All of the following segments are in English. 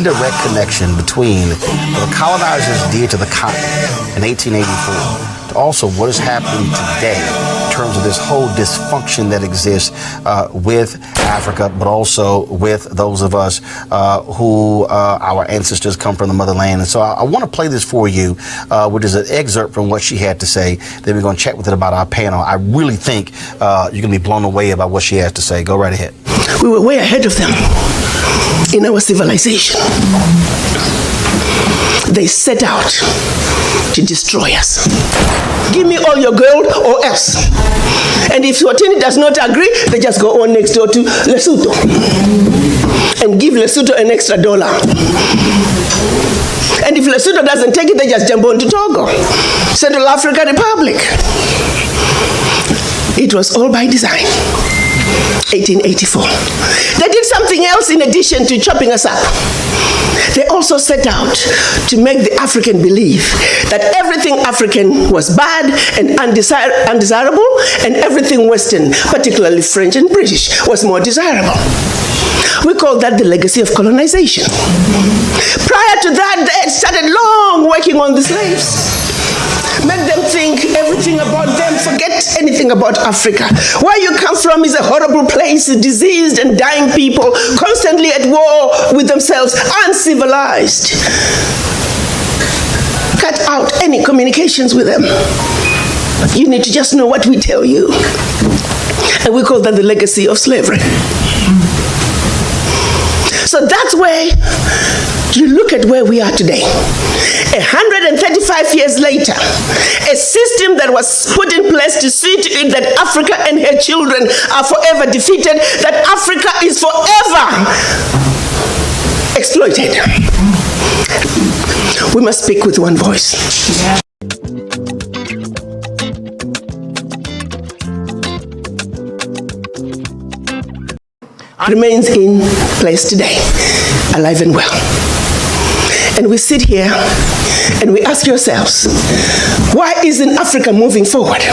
Direct connection between what the colonizers did to the continent in 1884 to also what is happening today in terms of this whole dysfunction that exists with Africa, but also with those of us who our ancestors come from the motherland. And so I want to play this for you, which is an excerpt from what she had to say. Then we're going to chat with it about our panel. I really think you're going to be blown away about what she has to say. Go right ahead. We were way ahead of them in our civilization. They set out to destroy us. Give me all your gold or else. And if Swatini does not agree, they just go on next door to Lesotho and give Lesotho an extra $1. And if Lesotho doesn't take it, they just jump on to Togo, Central African Republic. It was all by design. 1884. They did something else in addition to chopping us up. They also set out to make the African believe that everything African was bad and undesirable, and everything Western, particularly French and British, was more desirable. We call that the legacy of colonization. Prior to that, they had started long working on the slaves. Make them think everything about them, forget anything about Africa. Where you come from is a horrible place, diseased and dying people, constantly at war with themselves, uncivilized. Cut out any communications with them. You need to just know what we tell you. And we call that the legacy of slavery. So that's where you look at where we are today. 135 years later, a system that was put in place to see to it that Africa and her children are forever defeated, that Africa is forever exploited. We must speak with one voice. Remains in place today, alive and well. And we sit here and we ask yourselves, why isn't Africa moving forward?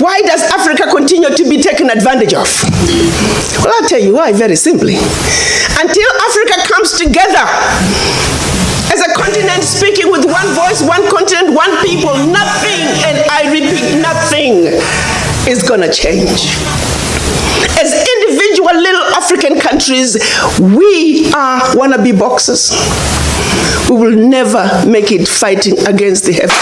Why does Africa continue to be taken advantage of? Well, I'll tell you why, very simply. Until Africa comes together as a continent speaking with one voice, one continent, one people, nothing, and I repeat, nothing is gonna change. As individual little African countries, we are wannabe boxers. We will never make it fighting against the heavens.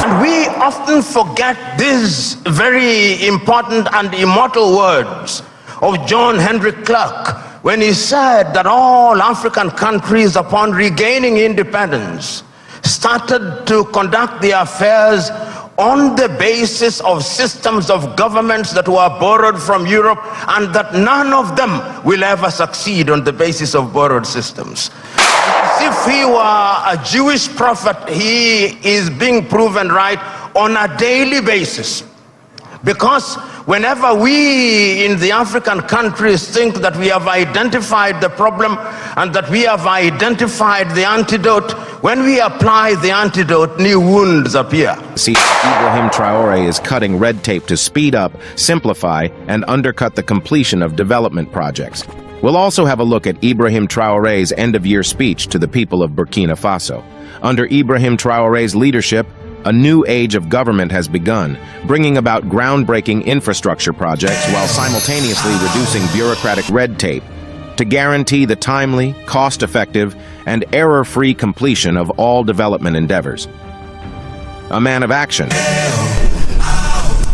And we often forget these very important and immortal words of John Henry Clark when he said that all African countries, upon regaining independence, started to conduct their affairs on the basis of systems of governments that were borrowed from Europe, and that none of them will ever succeed on the basis of borrowed systems. As if he were a Jewish prophet, he is being proven right on a daily basis. Because whenever we in the African countries think that we have identified the problem and that we have identified the antidote, when we apply the antidote, new wounds appear. See, Ibrahim Traore is cutting red tape to speed up, simplify, and undercut the completion of development projects. We'll also have a look at Ibrahim Traore's end-of-year speech to the people of Burkina Faso. Under Ibrahim Traore's leadership, a new age of government has begun, bringing about groundbreaking infrastructure projects while simultaneously reducing bureaucratic red tape to guarantee the timely, cost-effective, and error-free completion of all development endeavors. A man of action.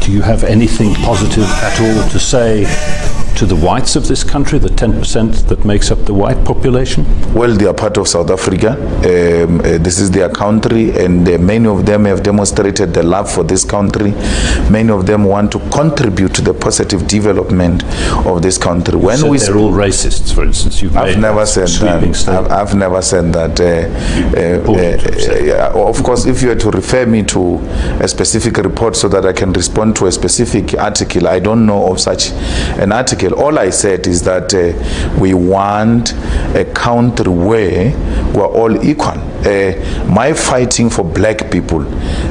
Do you have anything positive at all to say to the whites of this country, the 10% that makes up the white population? Well, they are part of South Africa. This is their country, and many of them have demonstrated the love for this country. Many of them want to contribute to the positive development of this country. When we they're all racists, for instance. I've never said that. I've never said that. Of course, if you were to refer me to a specific report so that I can respond to a specific article, I don't know of such an article. All I said is that we want a country where we're all equal. my fighting for black people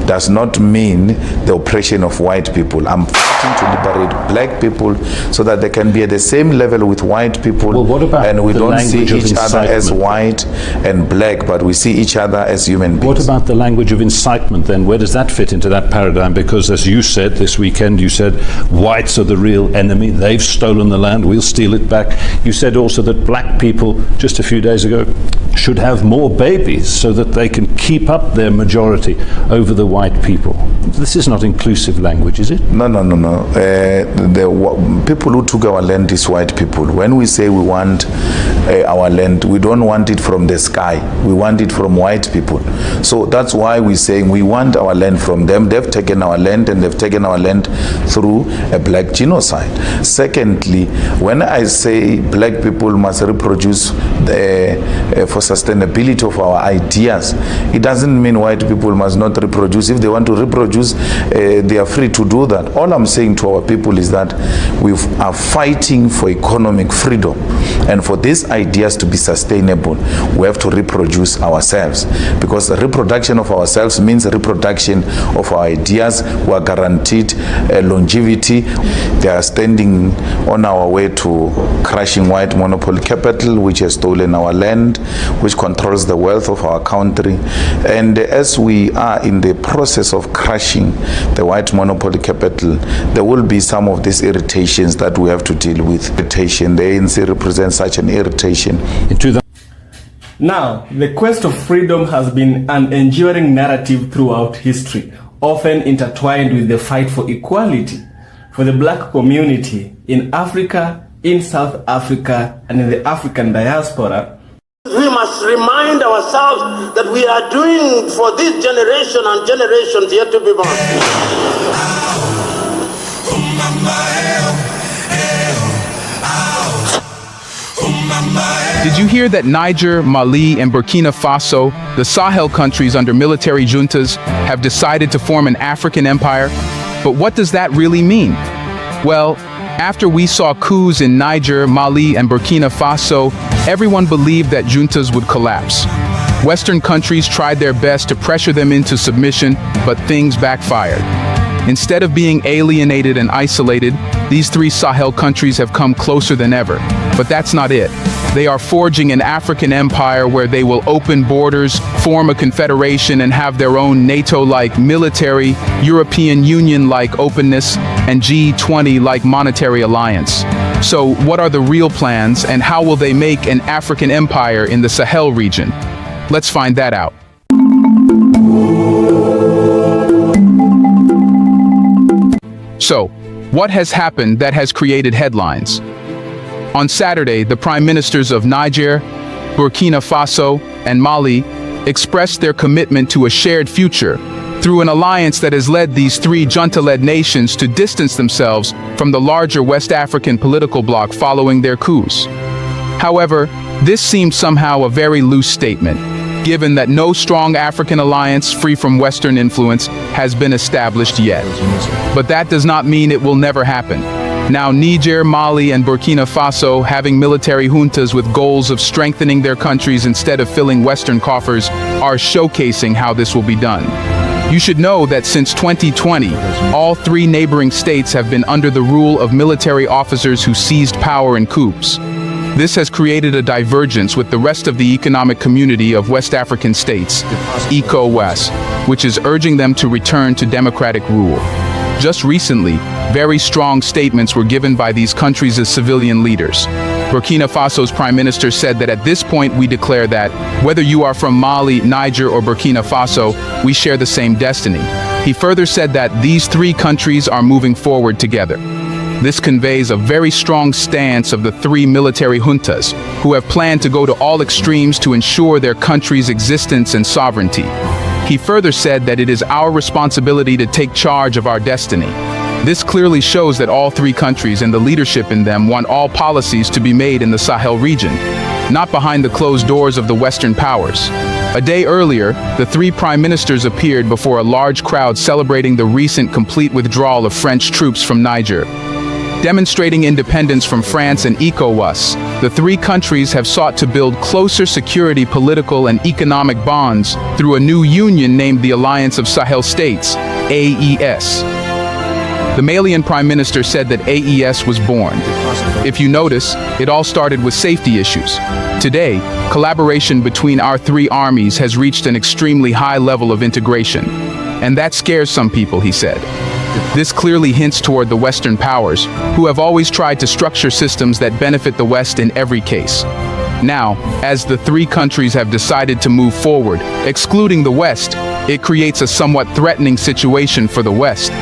does not mean the oppression of white people. I'm fighting to liberate black people so that they can be at the same level with white people. Well, what about and we the don't see language of each other as incitement? white and black, but we see each other as human beings. What about the language of incitement then? Where does that fit into that paradigm? Because as you said this weekend, you said whites are the real enemy. They've stolen the land. We'll steal it back. You said also that black people, just a few days ago, should have more babies so that they can keep up their majority over the white people. This is not inclusive language, is it? No. The people who took our land is white people. When we say we want our land, we don't want it from the sky. We want it from white people. So that's why we're saying we want our land from them. They've taken our land, and they've taken our land through a black genocide. Secondly, when I say black people must reproduce for sustainability of our ideas, it doesn't mean white people must not reproduce. If they want to reproduce, they are free to do that. All I'm saying to our people is that we are fighting for economic freedom, and for these ideas to be sustainable, we have to reproduce ourselves, because reproduction of ourselves means reproduction of our ideas. We are guaranteed longevity. They are standing on our way to crushing white monopoly capital, which has stolen our land, which controls the wealth of our country. And as we are in the process of crushing the white monopoly capital, there will be some of these irritations that we have to deal with. Irritation, the ANC represents such an irritation. Now, the quest of freedom has been an enduring narrative throughout history, often intertwined with the fight for equality for the black community in Africa, in South Africa, and in the African diaspora. We must remind ourselves that we are doing for this generation and generations yet to be born. Did you hear that Niger, Mali, and Burkina Faso, the Sahel countries under military juntas, have decided to form an African empire? But what does that really mean? Well, after we saw coups in Niger, Mali, and Burkina Faso, everyone believed that juntas would collapse. Western countries tried their best to pressure them into submission, but things backfired. Instead of being alienated and isolated, these three Sahel countries have come closer than ever. But that's not it. They are forging an African empire where they will open borders, form a confederation, and have their own NATO-like military, European Union-like openness, and G20-like monetary alliance. So what are the real plans, and how will they make an African empire in the Sahel region? Let's find that out. So, what has happened that has created headlines? On Saturday, the prime ministers of Niger, Burkina Faso, and Mali expressed their commitment to a shared future through an alliance that has led these three junta-led nations to distance themselves from the larger West African political bloc following their coups. However, this seemed somehow a very loose statement, given that no strong African alliance free from Western influence has been established yet. But that does not mean it will never happen. Now Niger, Mali, and Burkina Faso, having military juntas with goals of strengthening their countries instead of filling Western coffers, are showcasing how this will be done. You should know that since 2020, all three neighboring states have been under the rule of military officers who seized power in coups. This has created a divergence with the rest of the economic community of West African states, ECOWAS, which is urging them to return to democratic rule. Just recently, very strong statements were given by these countries' civilian leaders. Burkina Faso's prime minister said that at this point we declare that, whether you are from Mali, Niger, or Burkina Faso, we share the same destiny. He further said that these three countries are moving forward together. This conveys a very strong stance of the three military juntas, who have planned to go to all extremes to ensure their country's existence and sovereignty. He further said that it is our responsibility to take charge of our destiny. This clearly shows that all three countries and the leadership in them want all policies to be made in the Sahel region, not behind the closed doors of the Western powers. A day earlier, the three prime ministers appeared before a large crowd celebrating the recent complete withdrawal of French troops from Niger. Demonstrating independence from France and ECOWAS, the three countries have sought to build closer security, political, and economic bonds through a new union named the Alliance of Sahel States, AES. The Malian Prime Minister said that AES was born. If you notice, it all started with safety issues. Today, collaboration between our three armies has reached an extremely high level of integration. And that scares some people, he said. This clearly hints toward the Western powers, who have always tried to structure systems that benefit the West in every case. Now, as the three countries have decided to move forward, excluding the West, it creates a somewhat threatening situation for the West.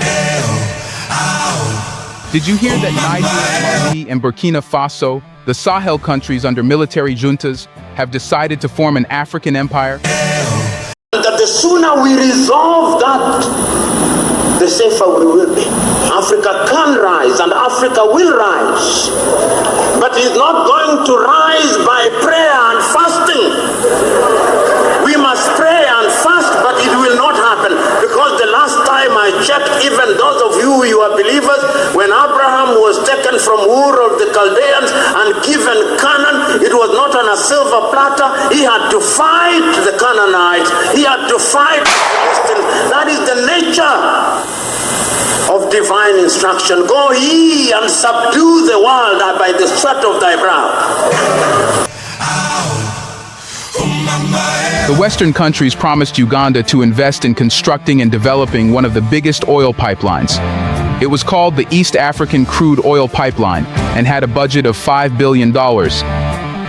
Did you hear that Niger, Mali, and Burkina Faso, the Sahel countries under military juntas, have decided to form an African empire? That the sooner we resolve that, the safer we will be. Africa can rise and Africa will rise. But it's not going to rise by prayer and fasting. We must pray and fast, but it will not happen. Because the last time I checked, even those of you who are believers, when Abraham was taken from Ur of the Chaldeans and given Canaan, it was not on a silver platter. He had to fight the Canaanites. He had to fight the Philistines. That is the nature of divine instruction. Go ye and subdue the world by the sweat of thy brow. The Western countries promised Uganda to invest in constructing and developing one of the biggest oil pipelines. It was called the East African Crude Oil Pipeline and had a budget of $5 billion.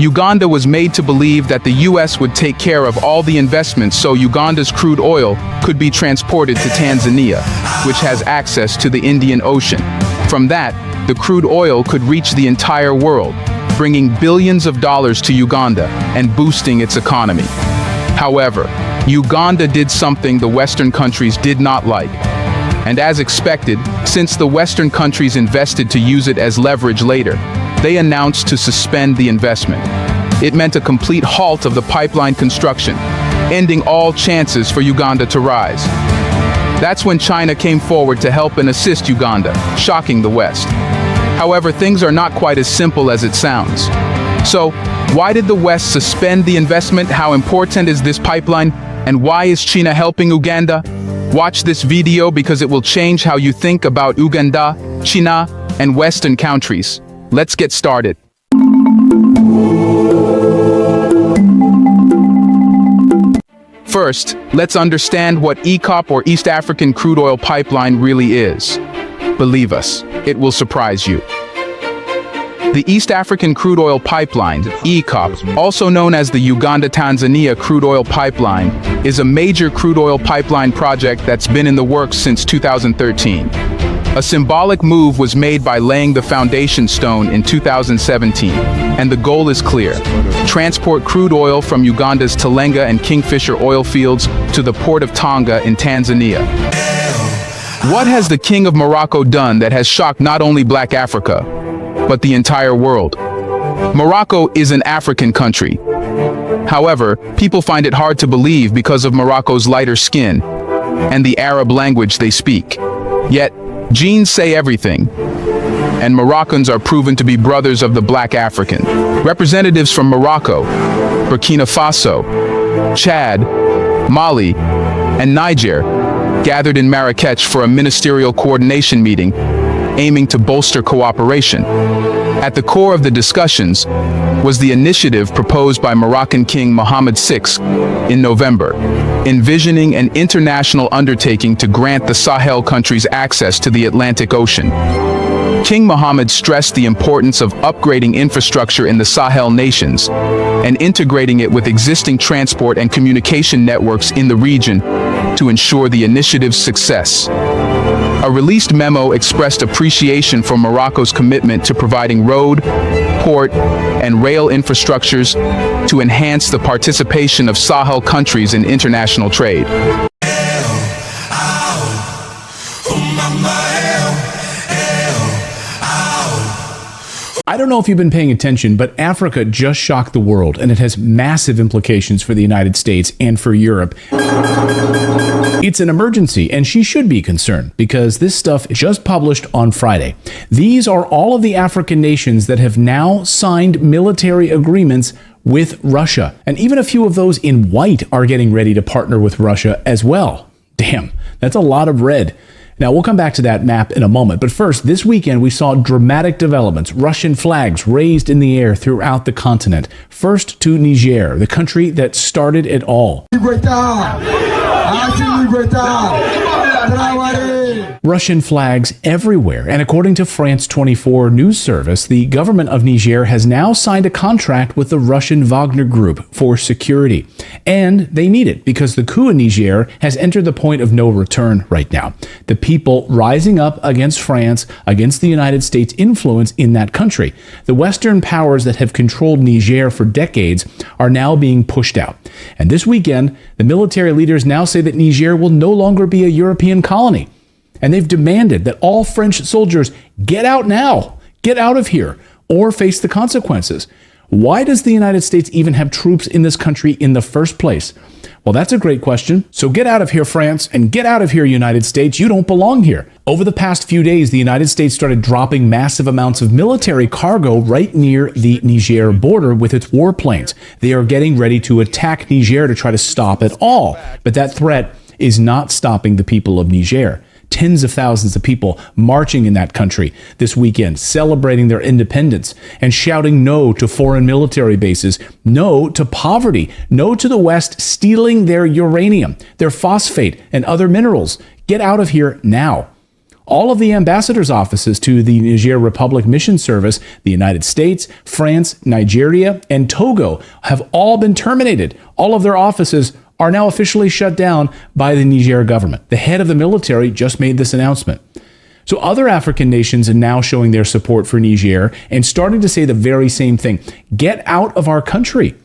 Uganda was made to believe that the US would take care of all the investments so Uganda's crude oil could be transported to Tanzania, which has access to the Indian Ocean. From that, the crude oil could reach the entire world, bringing billions of dollars to Uganda and boosting its economy. However, Uganda did something the Western countries did not like. And as expected, since the Western countries invested to use it as leverage later, they announced to suspend the investment. It meant a complete halt of the pipeline construction, ending all chances for Uganda to rise. That's when China came forward to help and assist Uganda, shocking the West. However, things are not quite as simple as it sounds. So, why did the West suspend the investment? How important is this pipeline? And why is China helping Uganda? Watch this video because it will change how you think about Uganda, China, and Western countries. Let's get started. First, let's understand what EACOP or East African Crude Oil Pipeline really is. Believe us, it will surprise you. The East African Crude Oil Pipeline, EACOP, also known as the Uganda-Tanzania Crude Oil Pipeline, is a major crude oil pipeline project that's been in the works since 2013. A symbolic move was made by laying the foundation stone in 2017, and the goal is clear: transport crude oil from Uganda's Telenga and Kingfisher oil fields to the port of Tanga in Tanzania. What has the King of Morocco done that has shocked not only Black Africa, but the entire world? Morocco is an African country. However, people find it hard to believe because of Morocco's lighter skin and the Arab language they speak. Yet, genes say everything, and Moroccans are proven to be brothers of the Black African. Representatives from Morocco, Burkina Faso, Chad, Mali, and Niger gathered in Marrakech for a ministerial coordination meeting aiming to bolster cooperation. At the core of the discussions was the initiative proposed by Moroccan King Mohammed VI in November, envisioning an international undertaking to grant the Sahel countries access to the Atlantic Ocean. King Mohammed stressed the importance of upgrading infrastructure in the Sahel nations and integrating it with existing transport and communication networks in the region to ensure the initiative's success. A released memo expressed appreciation for Morocco's commitment to providing road, port, and rail infrastructures to enhance the participation of Sahel countries in international trade. I don't know if you've been paying attention, but Africa just shocked the world, and it has massive implications for the United States and for Europe. It's an emergency, and she should be concerned because this stuff just published on Friday. These are all of the African nations that have now signed military agreements with Russia. And even a few of those in white are getting ready to partner with Russia as well. Damn, that's a lot of red. Now, we'll come back to that map in a moment. But first, this weekend, we saw dramatic developments. Russian flags raised in the air throughout the continent. First to Niger, the country that started it all. Russian flags everywhere. And according to France 24 news service, the government of Niger has now signed a contract with the Russian Wagner Group for security. And they need it because the coup in Niger has entered the point of no return right now. The people rising up against France, against the United States' influence in that country. The Western powers that have controlled Niger for decades are now being pushed out. And this weekend, the military leaders now say that Niger will no longer be a European colony. And they've demanded that all French soldiers get out now, get out of here, or face the consequences. Why does the United States even have troops in this country in the first place? Well, that's a great question. So get out of here, France, and get out of here, United States. You don't belong here. Over the past few days, the United States started dropping massive amounts of military cargo right near the Niger border with its warplanes. They are getting ready to attack Niger to try to stop it all. But that threat is not stopping the people of Niger. Tens of thousands of people marching in that country this weekend, celebrating their independence and shouting no to foreign military bases, no to poverty, no to the West stealing their uranium, their phosphate, and other minerals. Get out of here now. All of the ambassadors' offices to the Niger Republic Mission Service, the United States, France, Nigeria, and Togo have all been terminated. All of their offices are now officially shut down by the Niger government. The head of the military just made this announcement. So other African nations are now showing their support for Niger and starting to say the very same thing. Get out of our country.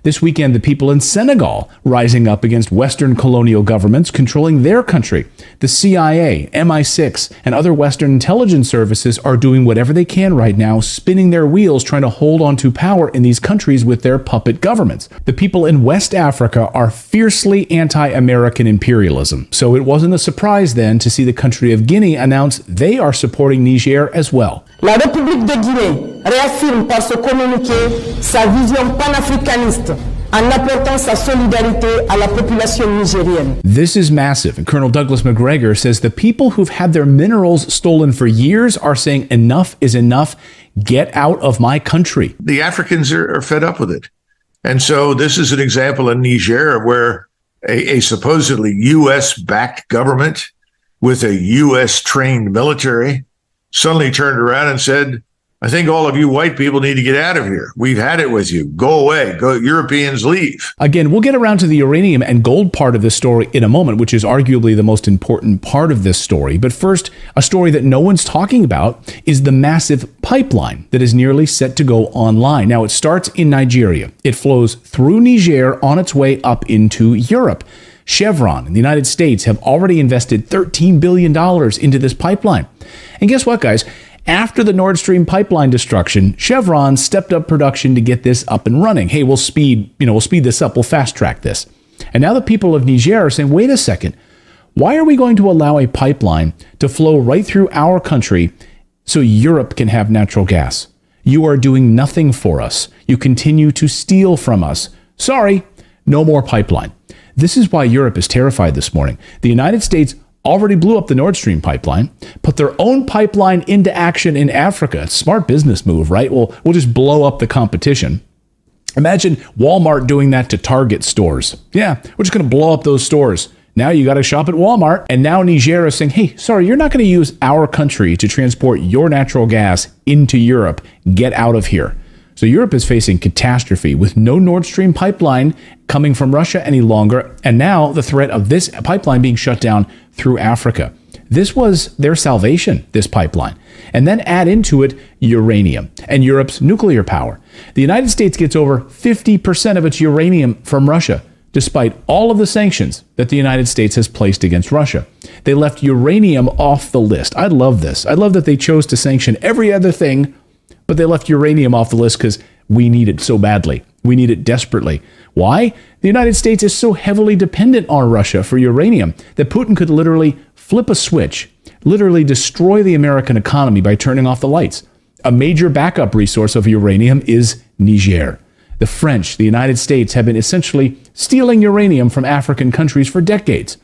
This weekend, the people in Senegal rising up against Western colonial governments controlling their country. The CIA, MI6, and other Western intelligence services are doing whatever they can right now, spinning their wheels, trying to hold on to power in these countries with their puppet governments. The people in West Africa are fiercely anti-American imperialism. So it wasn't a surprise then to see the country of Guinea announce they are supporting Niger as well. La République de Guinée réaffirme par ce communiqué sa vision panafricaniste en apportant sa solidarité à la population nigérienne. This is massive, and Colonel Douglas McGregor says the people who've had their minerals stolen for years are saying enough is enough. Get out of my country. The Africans are fed up with it. And so this is an example in Niger where a supposedly U.S.-backed government with a U.S.-trained military suddenly turned around and said, I think all of you white people need to get out of here. We've had it with you. Go away. Go, Europeans, leave. Again, we'll get around to the uranium and gold part of this story in a moment, which is arguably the most important part of this story. But first, a story that no one's talking about is the massive pipeline that is nearly set to go online. Now, it starts in Nigeria. It flows through Niger on its way up into Europe. Chevron and the United States have already invested $13 billion into this pipeline. And guess what, guys? After the Nord Stream pipeline destruction, Chevron stepped up production to get this up and running. Hey, we'll speed this up. We'll fast track this. And now the people of Niger are saying, wait a second. Why are we going to allow a pipeline to flow right through our country so Europe can have natural gas? You are doing nothing for us. You continue to steal from us. Sorry, no more pipeline. This is why Europe is terrified this morning. The United States already blew up the Nord Stream pipeline, put their own pipeline into action in Africa. Smart business move, right? We'll just blow up the competition. Imagine Walmart doing that to Target stores. Yeah, we're just going to blow up those stores. Now you got to shop at Walmart. And now Niger is saying, hey, sorry, you're not going to use our country to transport your natural gas into Europe. Get out of here. So Europe is facing catastrophe with no Nord Stream pipeline coming from Russia any longer, and now the threat of this pipeline being shut down through Africa. This was their salvation, this pipeline. And then add into it uranium and Europe's nuclear power. The United States gets over 50% of its uranium from Russia, despite all of the sanctions that the United States has placed against Russia. They left uranium off the list. I love this. I love that they chose to sanction every other thing But they left uranium off the list because we need it so badly. We need it desperately. Why? The United States is so heavily dependent on Russia for uranium that Putin could literally flip a switch, literally destroy the American economy by turning off the lights. A major backup resource of uranium is Niger. The French, the United States, have been essentially stealing uranium from African countries for decades.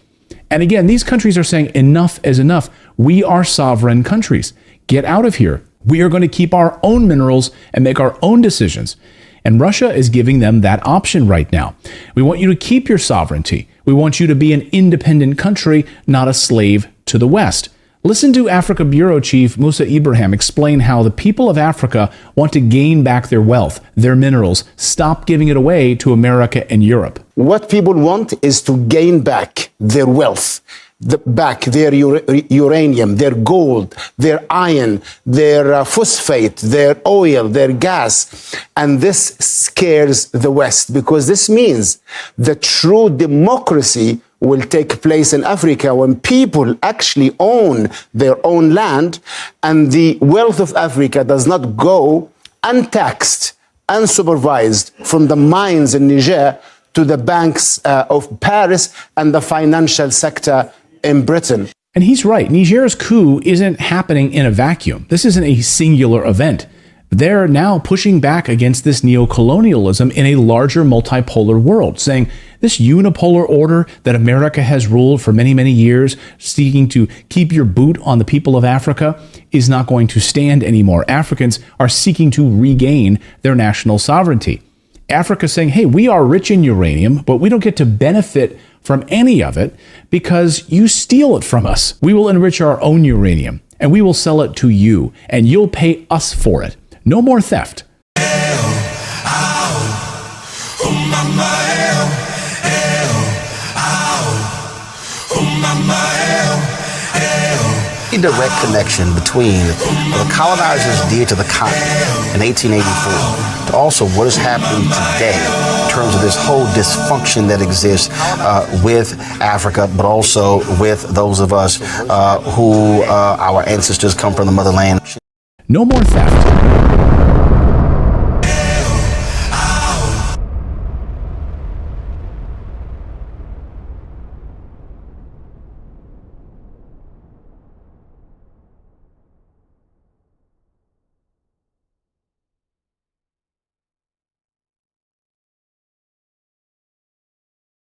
And again, these countries are saying enough is enough. We are sovereign countries. Get out of here. We are going to keep our own minerals and make our own decisions. And Russia is giving them that option right now. We want you to keep your sovereignty. We want you to be an independent country, not a slave to the West. Listen to Africa Bureau Chief Musa Ibrahim explain how the people of Africa want to gain back their wealth, their minerals, stop giving it away to America and Europe. What people want is to gain back their wealth, back their uranium, their gold, their iron, their phosphate, their oil, their gas. And this scares the West because this means the true democracy will take place in Africa when people actually own their own land and the wealth of Africa does not go untaxed, unsupervised from the mines in Niger to the banks of Paris and the financial sector in Britain. And he's right. Niger's coup isn't happening in a vacuum. This isn't a singular event. They're now pushing back against this neocolonialism in a larger multipolar world, saying this unipolar order that America has ruled for many, many years, seeking to keep your boot on the people of Africa, is not going to stand anymore. Africans are seeking to regain their national sovereignty. Africa saying, hey, we are rich in uranium, but we don't get to benefit from any of it because you steal it from us. We will enrich our own uranium and we will sell it to you and you'll pay us for it. No more theft. A direct connection between what the colonizers did to the continent in 1884 to also what is happening today in terms of this whole dysfunction that exists with Africa, but also with those of us who our ancestors come from the motherland. No more theft.